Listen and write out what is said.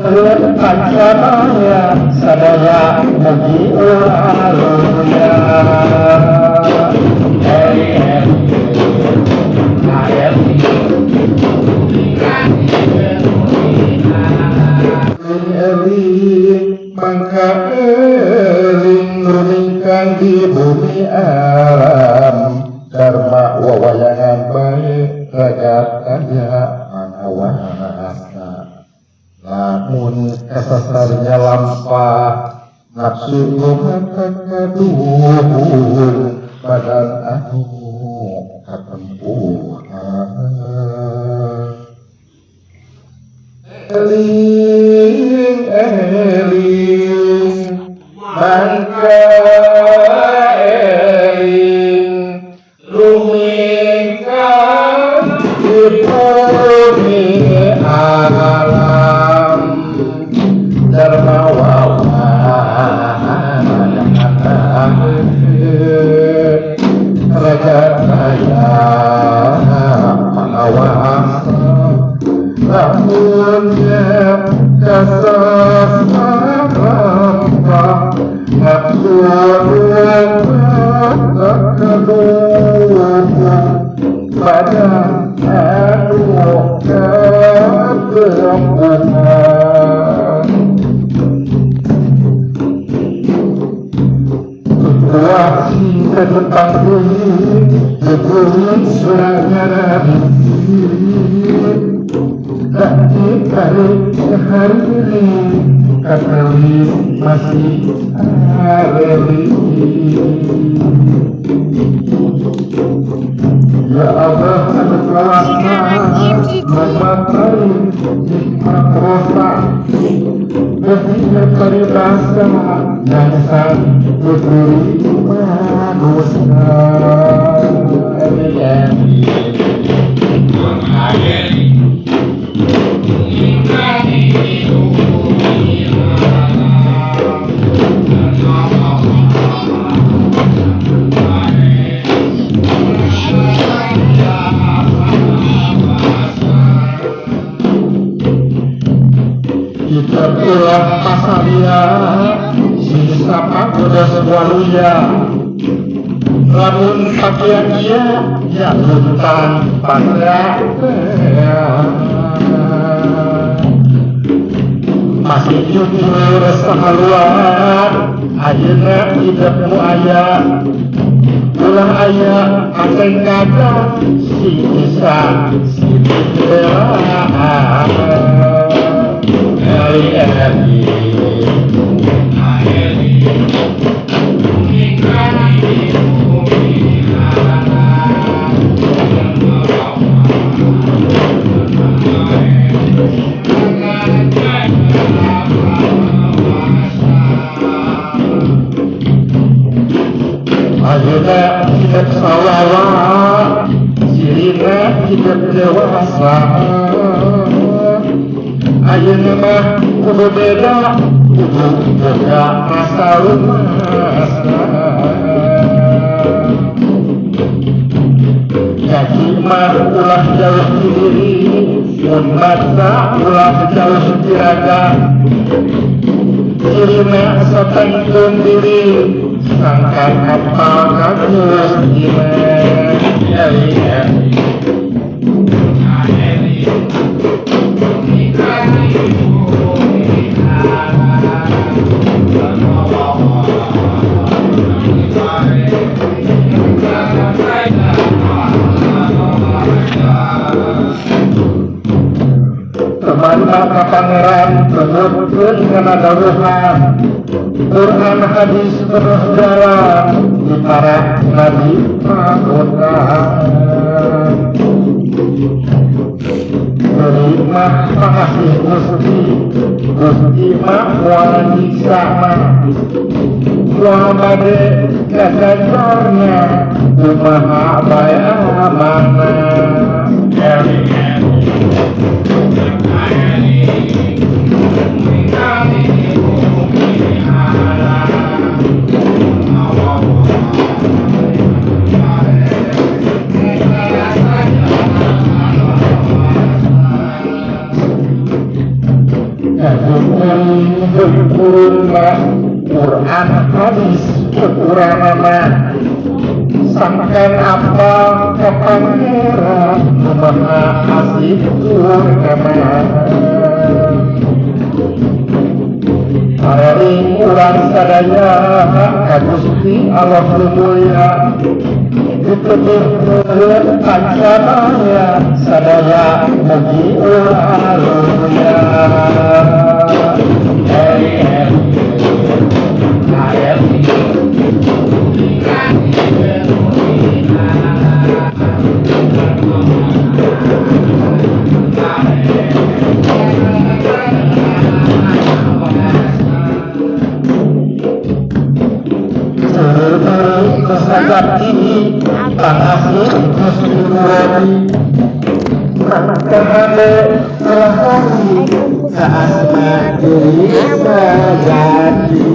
Pancaranya sadaya mugi alunya mangka ring di bumi alam dharma wawayangan baik ragat kaya manawana lamun kasasarnya lampah nafsu kaduhun badan anu katempuhan eling mangka eling lumingkang di bumi alam dharma wawayangan ragat kaya mangawasa lamunnya kasasaramba nafsu kaduhun badan anu katempuhan cinta tentang bumi surat tapi tarik hari ini katawi masih hari ya Allah anugerahna memakai hikmat rosa ketika peribahasa yang sang berdiri manusia kita ulah pasaria sisa pagoda sewaluya lamun pakaian dia ya luntang pakaian masih jujur sahaluan ayeuna hidupmu aya ulah aya akeng kada si bisa si bela ayeuna hidup sawawa sirina hidup dewasa ayeuna mah kudu beda kudu boga rasa lumasa jadi mah ulah jauh diri mun baca ulah jauh diraga diri satengkeun diri sangkan apa kagus gimana Teman ka pangeran tenutkeun kana dawuhan Quran hadis terus jalan di para nabi pagoda Terima kasih Gusti mah moal nyiksa mah moal bade kasajarnya kumaha bae amanah Quran hadis kekurangan sampai apa kepangeran Maha Asih Turkama hari ulang sadaya Gusti Allah mulia ditutur pancanaya sadaya mugi ulah Kesagati Pangasih Muslimani Kehale Rahani Saasma Diri Sajati